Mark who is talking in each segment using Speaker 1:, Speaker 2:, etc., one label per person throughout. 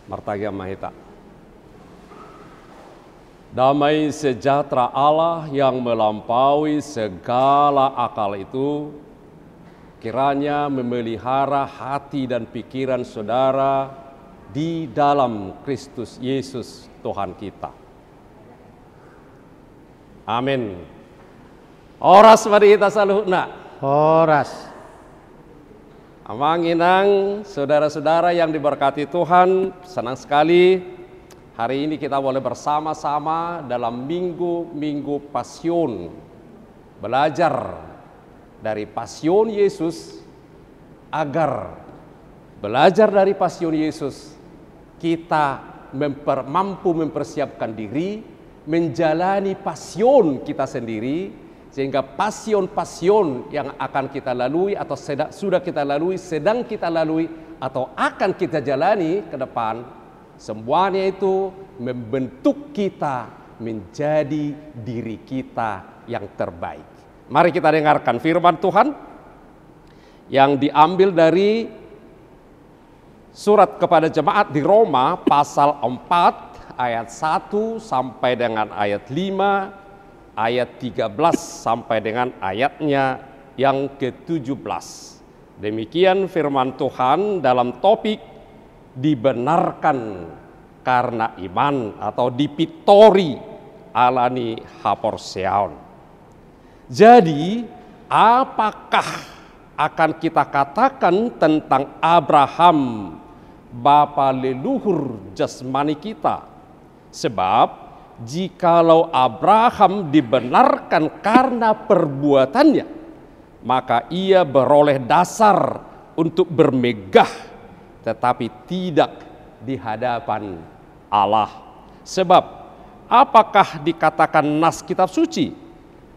Speaker 1: Martaga Mahita. Damai sejahtera Allah yang melampaui segala akal itu kiranya memelihara hati dan pikiran saudara di dalam Kristus Yesus Tuhan kita. Amin. Oras mari kita saluhna.
Speaker 2: Horas.
Speaker 1: Amanginang saudara-saudara yang diberkati Tuhan, senang sekali hari ini kita boleh bersama-sama dalam minggu Pasion, belajar dari Pasion Yesus, agar belajar dari Pasion Yesus kita mampu mempersiapkan diri menjalani pasion kita sendiri, sehingga pasion-pasion yang akan kita lalui atau sudah kita lalui, sedang kita lalui atau akan kita jalani ke depan, semuanya itu membentuk kita menjadi diri kita yang terbaik. Mari kita dengarkan firman Tuhan yang diambil dari surat kepada jemaat di Roma pasal 4 ayat 1 sampai dengan ayat 5, ayat 13 sampai dengan ayatnya yang ke-17. Demikian firman Tuhan dalam topik dibenarkan karena iman atau dipitori alani haporseon. Jadi, apakah akan kita katakan tentang Abraham, bapa leluhur jasmani kita? Sebab jikalau Abraham dibenarkan karena perbuatannya, maka ia beroleh dasar untuk bermegah, tetapi tidak di hadapan Allah. Sebab apakah dikatakan nas kitab suci?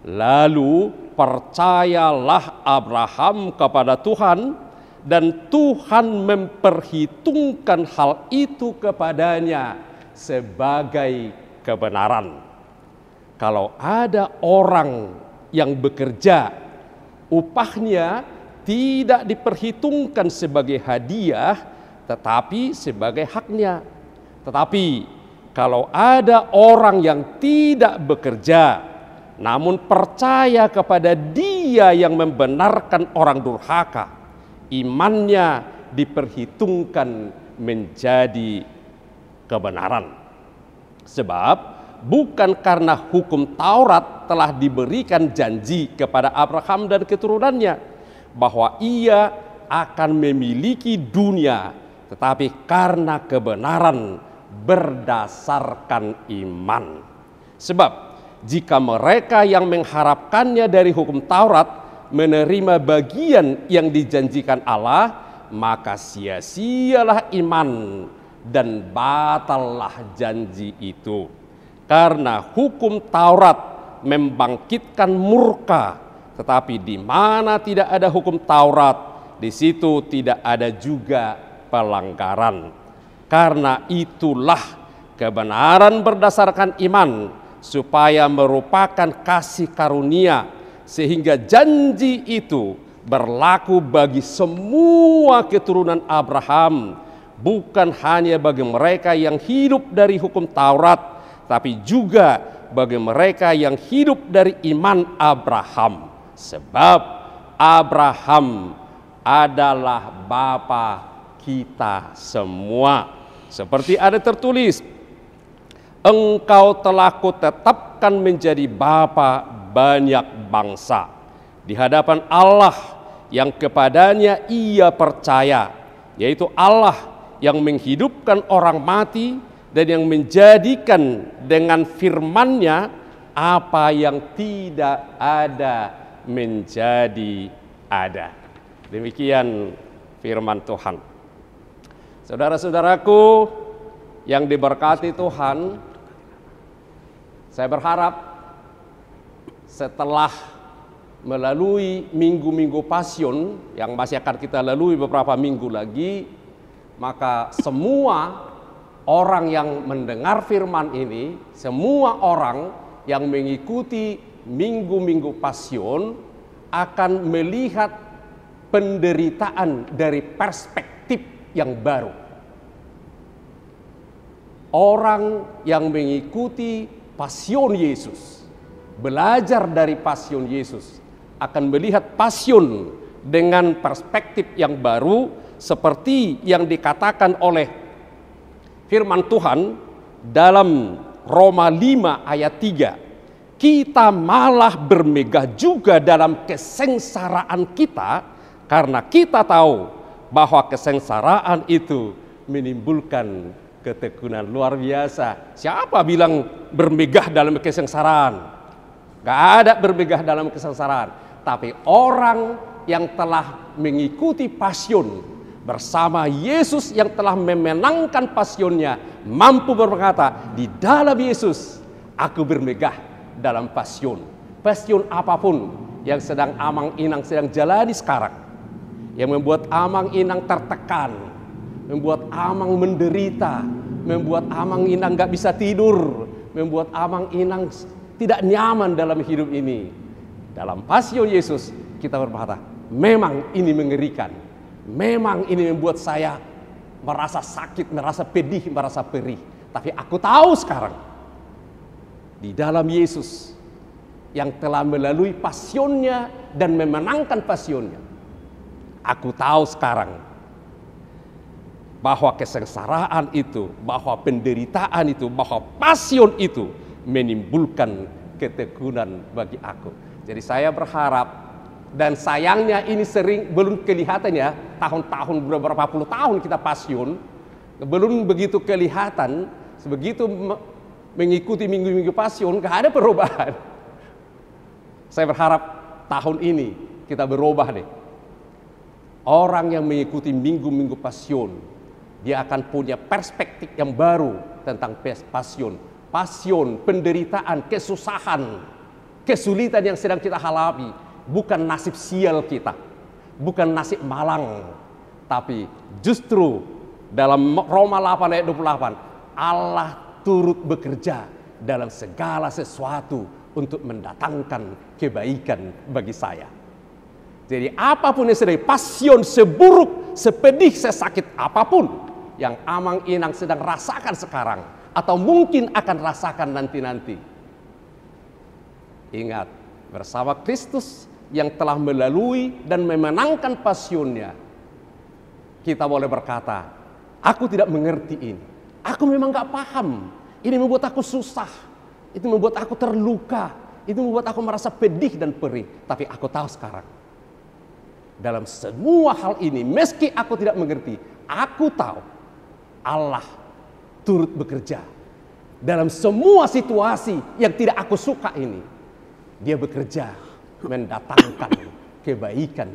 Speaker 1: Lalu percayalah Abraham kepada Tuhan, dan Tuhan memperhitungkan hal itu kepadanya sebagai kebenaran. Kalau ada orang yang bekerja, upahnya tidak diperhitungkan sebagai hadiah, tetapi sebagai haknya. Tetapi kalau ada orang yang tidak bekerja, namun percaya kepada Dia yang membenarkan orang durhaka, imannya diperhitungkan menjadi kebenaran. Sebab bukan karena hukum Taurat telah diberikan janji kepada Abraham dan keturunannya bahwa ia akan memiliki dunia, tetapi karena kebenaran berdasarkan iman. Sebab jika mereka yang mengharapkannya dari hukum Taurat menerima bagian yang dijanjikan Allah, maka sia-sialah iman dan batallah janji itu. Karena hukum Taurat membangkitkan murka, tetapi di mana tidak ada hukum Taurat, di situ tidak ada juga pelanggaran. Karena itulah kebenaran berdasarkan iman, supaya merupakan kasih karunia, sehingga janji itu berlaku bagi semua keturunan Abraham, bukan hanya bagi mereka yang hidup dari hukum Taurat, tapi juga bagi mereka yang hidup dari iman Abraham. Sebab Abraham adalah bapa kita semua. Seperti ada tertulis, engkau telah kutetapkan menjadi bapa banyak bangsa di hadapan Allah yang kepadanya ia percaya, yaitu Allah yang menghidupkan orang mati dan yang menjadikan dengan firman-Nya apa yang tidak ada menjadi ada. Demikian firman Tuhan. Saudara-saudaraku yang diberkati Tuhan, saya berharap setelah melalui minggu-minggu Pasion yang masih akan kita lalui beberapa minggu lagi, maka semua orang yang mendengar firman ini, semua orang yang mengikuti minggu-minggu Pasion akan melihat penderitaan dari perspektif yang baru. orang yang mengikuti pasion Yesus, belajar dari pasion Yesus, akan melihat pasion dengan perspektif yang baru, seperti yang dikatakan oleh firman Tuhan dalam Roma 5 ayat 3. Kita malah bermegah juga dalam kesengsaraan kita, karena kita tahu bahwa kesengsaraan itu menimbulkan ketekunan. Luar biasa. Siapa bilang bermegah dalam kesengsaraan? Gak ada bermegah dalam kesengsaraan. Tapi orang yang telah mengikuti pasion bersama Yesus, yang telah memenangkan pasionnya, mampu berkata, di dalam Yesus aku bermegah dalam pasion. Pasion apapun yang sedang Amang Inang sedang jalani sekarang, yang membuat Amang Inang tertekan, membuat Amang menderita, membuat Amang Inang gak bisa tidur, membuat Amang Inang tidak nyaman dalam hidup ini. Dalam pasion Yesus kita berkata, memang ini mengerikan, memang ini membuat saya merasa sakit, merasa pedih, merasa perih. Tapi aku tahu sekarang, di dalam Yesus yang telah melalui pasionnya dan memenangkan pasionnya, aku tahu sekarang bahwa kesengsaraan itu, bahwa penderitaan itu, bahwa pasion itu menimbulkan ketekunan bagi aku. Jadi saya berharap, dan sayangnya ini sering belum kelihatan ya, tahun-tahun beberapa puluh tahun kita pasion, belum begitu kelihatan. Sebegitu mengikuti minggu-minggu pasion, gak ada perubahan. Saya berharap tahun ini kita berubah deh. Orang yang mengikuti minggu-minggu pasion, dia akan punya perspektif yang baru tentang pasion. Pasion, penderitaan, kesusahan, kesulitan yang sedang kita hadapi bukan nasib sial kita, bukan nasib malang, tapi justru dalam Roma 8 ayat 28, Allah turut bekerja dalam segala sesuatu untuk mendatangkan kebaikan bagi saya. Jadi apapun yang sedang pasion, seburuk, sepedih, sesakit apapun yang Amang Inang sedang rasakan sekarang, atau mungkin akan rasakan nanti-nanti, ingat, bersama Kristus yang telah melalui dan memenangkan pasionnya, kita boleh berkata, aku tidak mengerti ini, aku memang gak paham, ini membuat aku susah, itu membuat aku terluka, itu membuat aku merasa pedih dan perih. Tapi aku tahu sekarang, dalam semua hal ini, meski aku tidak mengerti, aku tahu Allah turut bekerja dalam semua situasi yang tidak aku suka ini. Dia bekerja mendatangkan kebaikan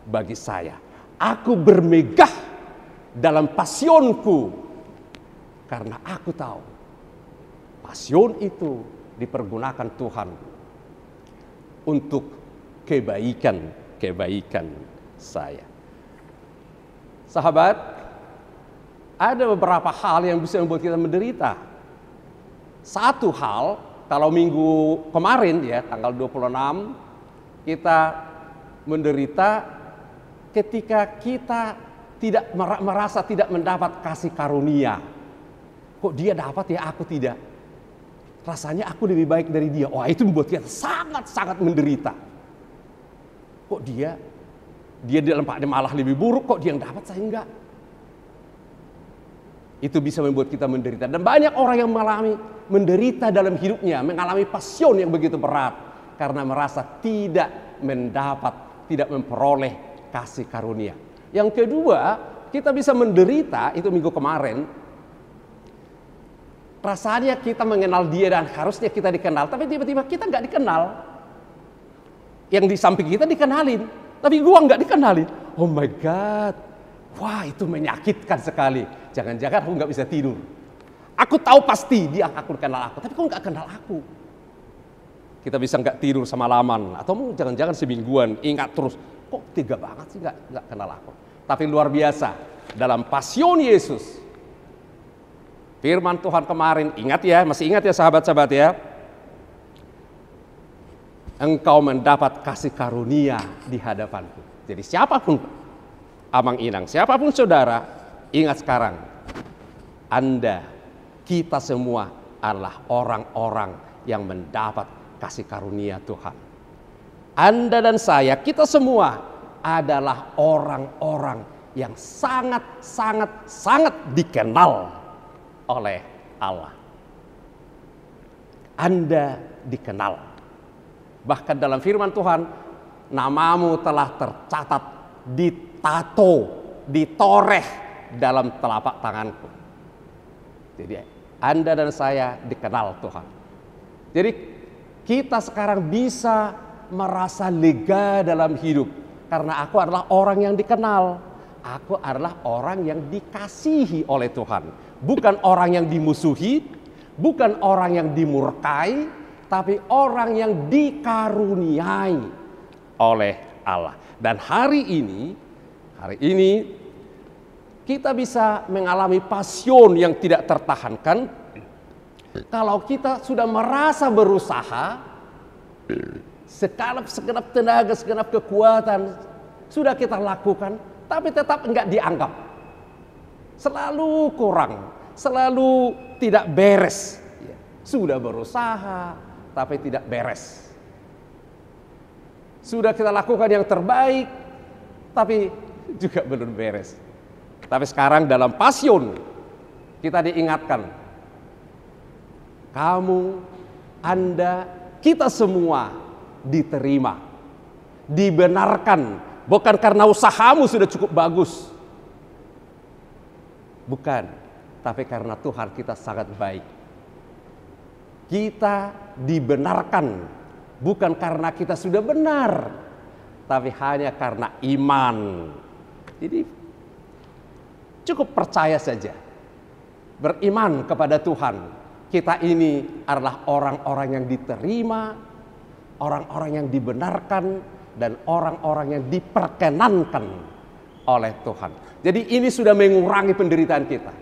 Speaker 1: bagi saya. Aku bermegah dalam pasionku karena aku tahu pasion itu dipergunakan Tuhan untuk kebaikan saya. Sahabat, ada beberapa hal yang bisa membuat kita menderita. Satu hal, kalau minggu kemarin ya, tanggal 26, kita menderita ketika kita tidak merasa tidak mendapat kasih karunia. Kok dia dapat ya, aku tidak? Rasanya aku lebih baik dari dia. Wah, itu membuat kita sangat-sangat menderita. Kok dia dalam keadaan malah lebih buruk, kok dia yang dapat, saya enggak? Itu bisa membuat kita menderita. Dan banyak orang yang menderita dalam hidupnya, mengalami pasion yang begitu berat karena merasa tidak mendapat, tidak memperoleh kasih karunia. Yang kedua, kita bisa menderita, itu minggu kemarin, rasanya kita mengenal dia dan harusnya kita dikenal, tapi tiba-tiba kita nggak dikenal. Yang di samping kita dikenalin, tapi gua nggak dikenalin. Oh my God. Wah, itu menyakitkan sekali. Jangan-jangan aku nggak bisa tidur. Aku tahu pasti dia akan kenal aku, tapi kok nggak kenal aku? Kita bisa nggak tidur semalaman, atau jangan-jangan semingguan ingat terus. Kok tega banget sih nggak kenal aku? Tapi luar biasa dalam pasion Yesus. Firman Tuhan kemarin, ingat ya, masih ingat ya sahabat-sahabat ya? Engkau mendapat kasih karunia di hadapanku. Jadi siapapun Amang Inang, siapapun saudara, ingat sekarang, Anda, kita semua adalah orang-orang yang mendapat kasih karunia Tuhan. Anda dan saya, kita semua adalah orang-orang yang sangat dikenal oleh Allah. Anda dikenal. Bahkan dalam firman Tuhan, namamu telah tercatat, ditato, ditoreh dalam telapak tanganku. Jadi Anda dan saya dikenal Tuhan. Jadi kita sekarang bisa merasa lega dalam hidup. Karena aku adalah orang yang dikenal. Aku adalah orang yang dikasihi oleh Tuhan. Bukan orang yang dimusuhi, bukan orang yang dimurkai, tapi orang yang dikaruniai oleh Allah. Dan hari ini kita bisa mengalami passion yang tidak tertahankan. Kalau kita sudah merasa berusaha, segenap tenaga, segenap kekuatan sudah kita lakukan, tapi tetap enggak dianggap. Selalu kurang, selalu tidak beres. Sudah berusaha, tapi tidak beres. Sudah kita lakukan yang terbaik, tapi juga belum beres. Tapi sekarang dalam passion, kita diingatkan. Kamu, Anda, kita semua diterima, dibenarkan, bukan karena usahamu sudah cukup bagus, bukan, tapi karena Tuhan kita sangat baik. Kita dibenarkan bukan karena kita sudah benar, tapi hanya karena iman. Jadi cukup percaya saja, beriman kepada Tuhan. Kita ini adalah orang-orang yang diterima, orang-orang yang dibenarkan, dan orang-orang yang diperkenankan oleh Tuhan. Jadi ini sudah mengurangi penderitaan kita.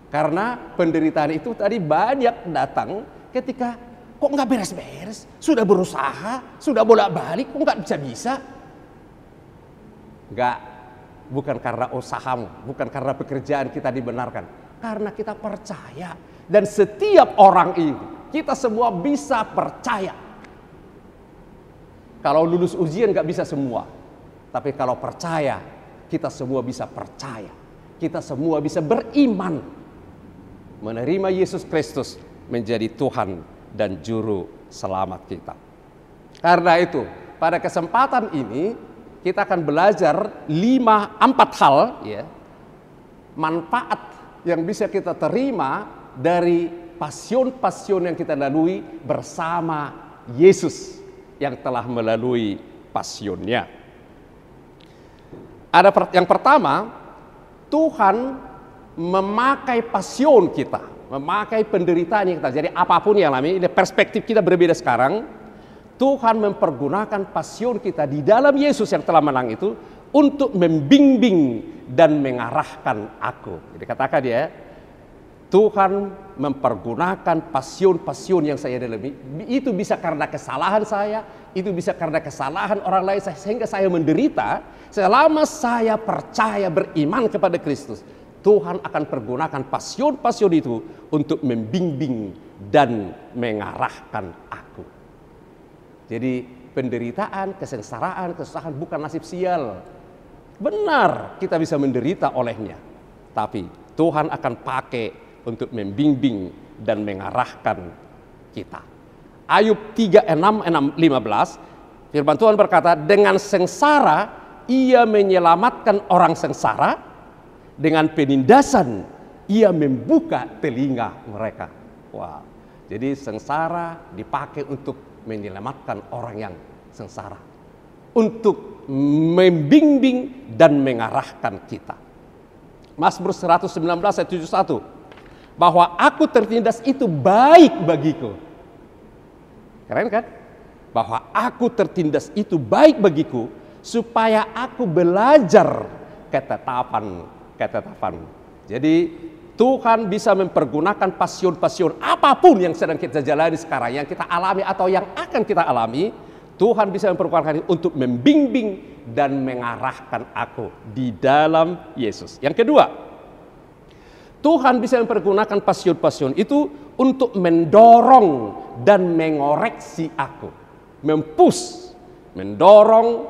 Speaker 1: Karena penderitaan itu tadi banyak datang ketika kok nggak beres-beres, sudah berusaha, sudah bolak-balik, kok nggak bisa-bisa. Nggak, bukan karena usahamu, bukan karena pekerjaan kita dibenarkan. Karena kita percaya. Dan setiap orang ini, kita semua bisa percaya. Kalau lulus ujian nggak bisa semua. Tapi kalau percaya, kita semua bisa percaya. Kita semua bisa beriman. Menerima Yesus Kristus menjadi Tuhan dan Juru Selamat kita. Karena itu, pada kesempatan ini, kita akan belajar 4 hal, ya, manfaat yang bisa kita terima dari passion-passion yang kita lalui bersama Yesus yang telah melalui passionnya. Ada yang pertama, Tuhan memakai passion kita, memakai penderitaan kita. Jadi apapun yang alami, ini perspektif kita berbeda sekarang. Tuhan mempergunakan passion kita di dalam Yesus yang telah menang itu untuk membimbing dan mengarahkan aku. Jadi katakan dia, Tuhan mempergunakan passion-passion yang saya alami. Itu bisa karena kesalahan saya, itu bisa karena kesalahan orang lain, sehingga saya menderita. Selama saya percaya beriman kepada Kristus, Tuhan akan pergunakan passion-passion itu untuk membimbing dan mengarahkan aku. Jadi penderitaan, kesengsaraan, kesusahan bukan nasib sial. Benar kita bisa menderita olehnya, tapi Tuhan akan pakai untuk membimbing dan mengarahkan kita. Ayub 3:6-15, firman Tuhan berkata, dengan sengsara ia menyelamatkan orang sengsara, dengan penindasan ia membuka telinga mereka. Wah, jadi sengsara dipakai untuk menyelamatkan orang yang sengsara, untuk membimbing dan mengarahkan kita. Mazmur 119:71, bahwa aku tertindas itu baik bagiku. Keren kan? Bahwa aku tertindas itu baik bagiku, supaya aku belajar ketetapan. Jadi Tuhan bisa mempergunakan passion-passion apapun yang sedang kita jalani sekarang, yang kita alami atau yang akan kita alami. Tuhan bisa mempergunakan untuk membimbing dan mengarahkan aku di dalam Yesus. Yang kedua, Tuhan bisa mempergunakan passion-passion itu untuk mendorong dan mengoreksi aku. Mempush, mendorong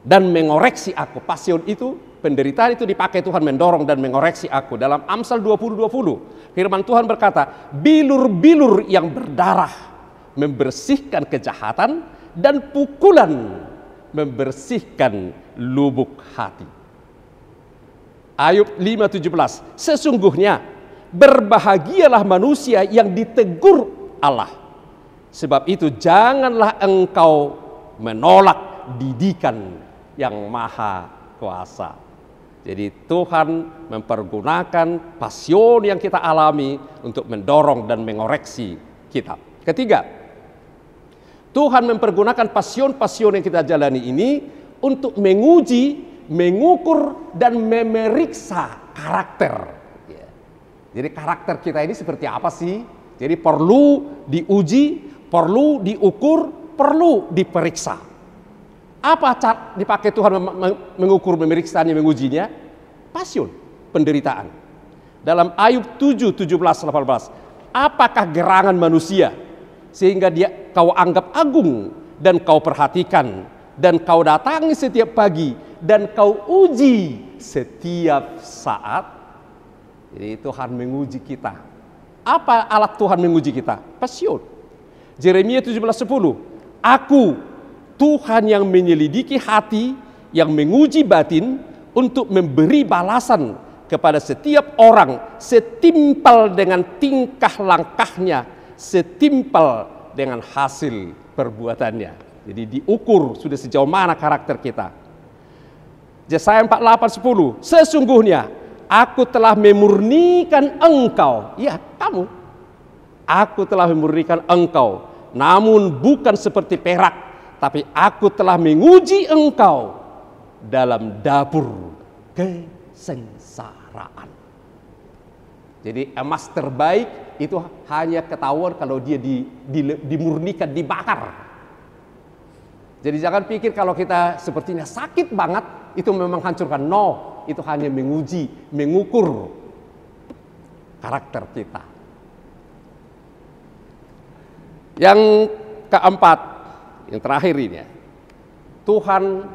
Speaker 1: dan mengoreksi aku. Passion itu, penderitaan itu dipakai Tuhan mendorong dan mengoreksi aku. Dalam Amsal 20:20, firman Tuhan berkata, bilur-bilur yang berdarah membersihkan kejahatan dan pukulan membersihkan lubuk hati. Ayub 5:17, sesungguhnya berbahagialah manusia yang ditegur Allah. Sebab itu janganlah engkau menolak didikan yang maha kuasa. Jadi Tuhan mempergunakan passion yang kita alami untuk mendorong dan mengoreksi kita. Ketiga, Tuhan mempergunakan passion-passion yang kita jalani ini untuk menguji, mengukur, dan memeriksa karakter. Jadi karakter kita ini seperti apa sih? Jadi perlu diuji, perlu diukur, perlu diperiksa. Apa cara dipakai Tuhan mengukur, memeriksanya, mengujinya? Passion, penderitaan. Dalam Ayub 7:17-18, apakah gerangan manusia sehingga kau anggap agung dan kau perhatikan dan kau datangi setiap pagi dan kau uji setiap saat? Jadi Tuhan menguji kita. Apa alat Tuhan menguji kita? Passion. Yeremia 17:10, aku Tuhan yang menyelidiki hati, yang menguji batin untuk memberi balasan kepada setiap orang setimpal dengan tingkah langkahnya, setimpal dengan hasil perbuatannya. Jadi diukur sudah sejauh mana karakter kita. Yesaya 48:10, sesungguhnya aku telah memurnikan engkau. Ya, kamu. Aku telah memurnikan engkau, namun bukan seperti perak, tapi aku telah menguji engkau dalam dapur kesengsaraan. Jadi emas terbaik itu hanya ketahuan kalau dia dimurnikan, dibakar. Jadi jangan pikir kalau kita sepertinya sakit banget, itu memang hancurkan. No, itu hanya menguji, mengukur karakter kita. Yang keempat, yang terakhir ini, Tuhan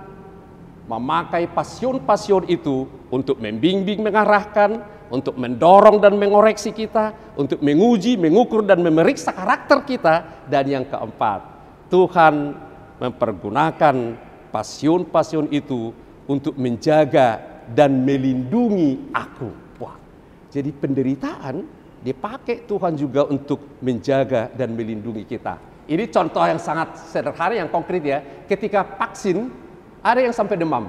Speaker 1: memakai passion-passion itu untuk membimbing, mengarahkan, untuk mendorong dan mengoreksi kita, untuk menguji, mengukur dan memeriksa karakter kita. Dan yang keempat, Tuhan mempergunakan passion-passion itu untuk menjaga dan melindungi aku. Wah, jadi penderitaan dipakai Tuhan juga untuk menjaga dan melindungi kita. Ini contoh yang sangat sederhana, yang konkret ya. Ketika vaksin, ada yang sampai demam.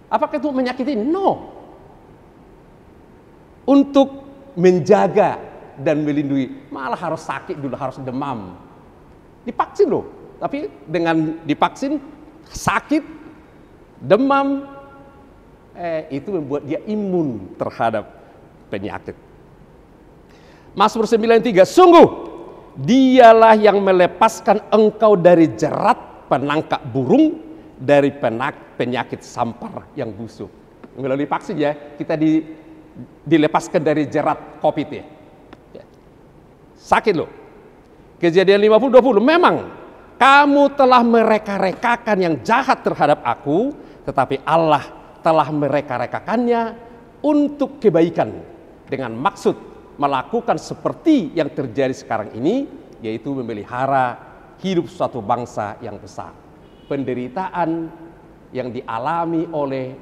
Speaker 1: Apakah itu menyakiti? No. Untuk menjaga dan melindungi, malah harus sakit dulu, harus demam. Divaksin loh, tapi dengan divaksin sakit, demam, itu membuat dia imun terhadap penyakit. Mazmur 9:3, sungguh dialah yang melepaskan engkau dari jerat penangkap burung, dari penyakit sampar yang busuk. Melalui vaksin ya, kita dilepaskan dari jerat COVID ya. Sakit loh. Kejadian 50:20, memang kamu telah mereka-rekakan yang jahat terhadap aku, tetapi Allah telah mereka-rekakannya untuk kebaikan, dengan maksud melakukan seperti yang terjadi sekarang ini, yaitu memelihara hidup suatu bangsa yang besar. Penderitaan yang dialami oleh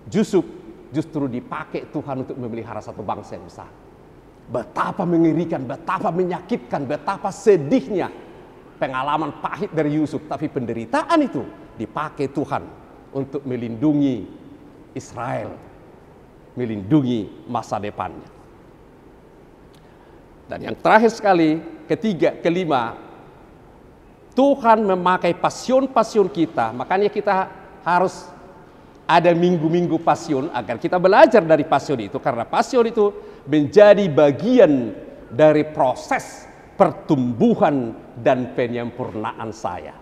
Speaker 1: Yusuf justru dipakai Tuhan untuk memelihara satu bangsa yang besar. Betapa mengerikan, betapa menyakitkan, betapa sedihnya pengalaman pahit dari Yusuf, tapi penderitaan itu dipakai Tuhan untuk melindungi Israel, melindungi masa depannya. Dan yang terakhir sekali, ketiga, kelima, Tuhan memakai passion-passion kita. Makanya kita harus ada minggu-minggu passion agar kita belajar dari passion itu. Karena passion itu menjadi bagian dari proses pertumbuhan dan penyempurnaan saya.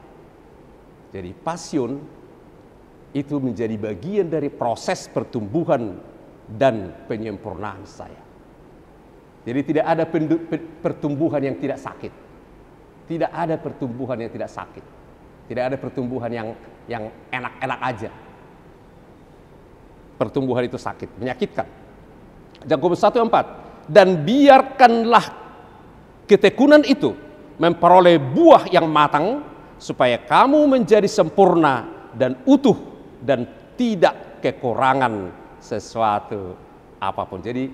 Speaker 1: Jadi passion itu menjadi bagian dari proses pertumbuhan dan penyempurnaan saya. Jadi tidak ada pertumbuhan yang tidak sakit. Tidak ada pertumbuhan yang tidak sakit. Tidak ada pertumbuhan yang enak-enak aja. Pertumbuhan itu sakit, menyakitkan. Yakobus 1:4. Dan biarkanlah ketekunan itu memperoleh buah yang matang, supaya kamu menjadi sempurna dan utuh dan tidak kekurangan sesuatu apapun. Jadi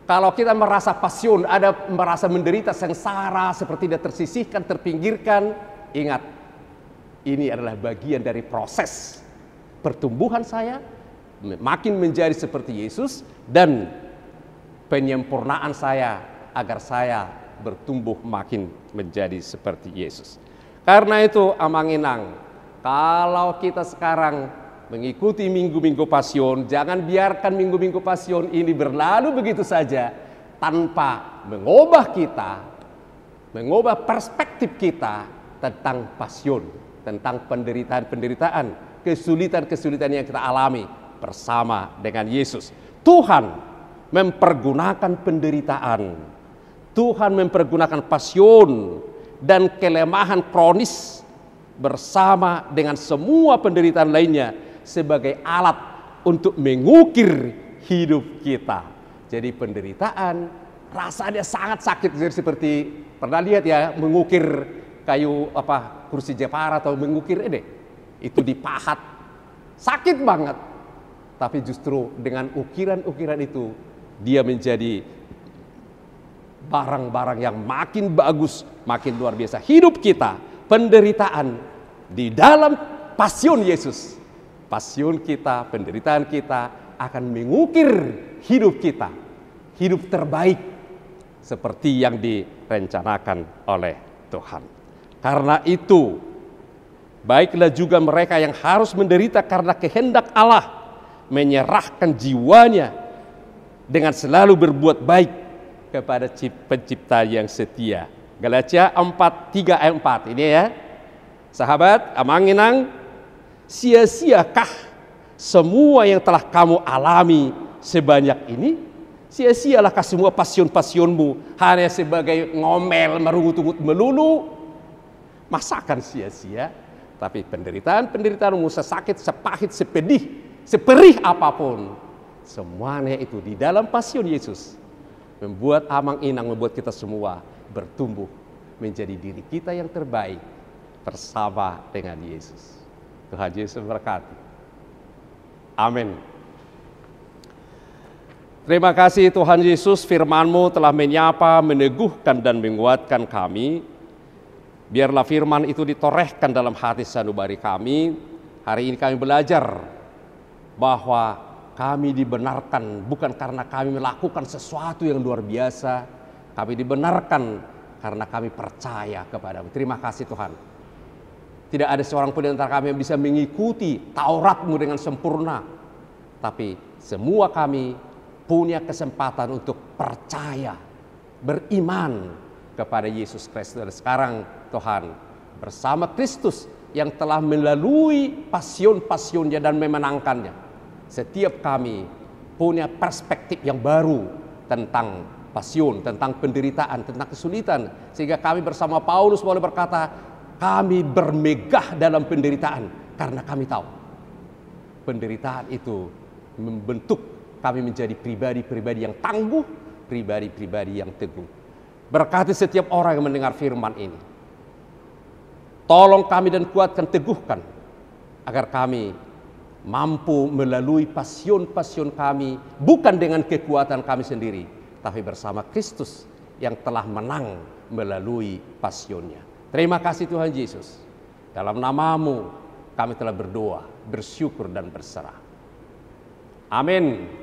Speaker 1: kalau kita merasa passion, merasa menderita, sengsara, seperti tidak tersisihkan, terpinggirkan, ingat, ini adalah bagian dari proses pertumbuhan saya, makin menjadi seperti Yesus, dan penyempurnaan saya agar saya bertumbuh makin menjadi seperti Yesus. Karena itu Amanginang, kalau kita sekarang mengikuti minggu-minggu Pasion, jangan biarkan minggu-minggu Pasion ini berlalu begitu saja tanpa mengubah perspektif kita tentang Pasion, tentang penderitaan-penderitaan, kesulitan-kesulitan yang kita alami bersama dengan Yesus. Tuhan mempergunakan penderitaan, Tuhan mempergunakan Pasion dan kelemahan kronis bersama dengan semua penderitaan lainnya sebagai alat untuk mengukir hidup kita. Jadi penderitaan rasanya sangat sakit, seperti pernah lihat ya, mengukir kayu kursi Jepara atau mengukir ini, itu dipahat, sakit banget. Tapi justru dengan ukiran-ukiran itu dia menjadi barang-barang yang makin bagus, makin luar biasa. Hidup kita, penderitaan di dalam Pasion Yesus, pasion kita, penderitaan kita akan mengukir hidup kita, hidup terbaik seperti yang direncanakan oleh Tuhan. Karena itu, baiklah juga mereka yang harus menderita karena kehendak Allah, menyerahkan jiwanya dengan selalu berbuat baik kepada pencipta yang setia. Galatia 4:3-4 ini ya. Sahabat Amanginang, sia-siakah semua yang telah kamu alami sebanyak ini? Sia-sialahkah semua pasion-pasionmu hanya sebagai ngomel, merungut-rungut melulu? Masakan sia-sia? Tapi penderitaan-penderitaanmu, sesakit, sepahit, seperih apapun, semuanya itu di dalam Pasion Yesus membuat Amanginang, membuat kita semua bertumbuh menjadi diri kita yang terbaik bersama dengan Yesus. Tuhan Yesus berkati. Amin. Terima kasih Tuhan Yesus, firman-Mu telah menyapa, meneguhkan dan menguatkan kami. Biarlah firman itu ditorehkan dalam hati sanubari kami. Hari ini kami belajar bahwa kami dibenarkan bukan karena kami melakukan sesuatu yang luar biasa. Kami dibenarkan karena kami percaya kepada-Mu. Terima kasih Tuhan. Tidak ada seorang pun di antara kami yang bisa mengikuti Taurat-Mu dengan sempurna. Tapi semua kami punya kesempatan untuk percaya, beriman kepada Yesus Kristus. Dan sekarang Tuhan, bersama Kristus yang telah melalui pasion-pasionnya dan memenangkannya, setiap kami punya perspektif yang baru tentang pasion, tentang penderitaan, tentang kesulitan. Sehingga kami bersama Paulus boleh berkata, kami bermegah dalam penderitaan karena kami tahu penderitaan itu membentuk kami menjadi pribadi-pribadi yang tangguh, pribadi-pribadi yang teguh. Berkati setiap orang yang mendengar firman ini. Tolong kami dan kuatkan, teguhkan agar kami mampu melalui pasion-pasion kami, bukan dengan kekuatan kami sendiri, tapi bersama Kristus yang telah menang melalui pasionnya. Terima kasih Tuhan Yesus. Dalam nama-Mu kami telah berdoa, bersyukur dan berserah. Amin.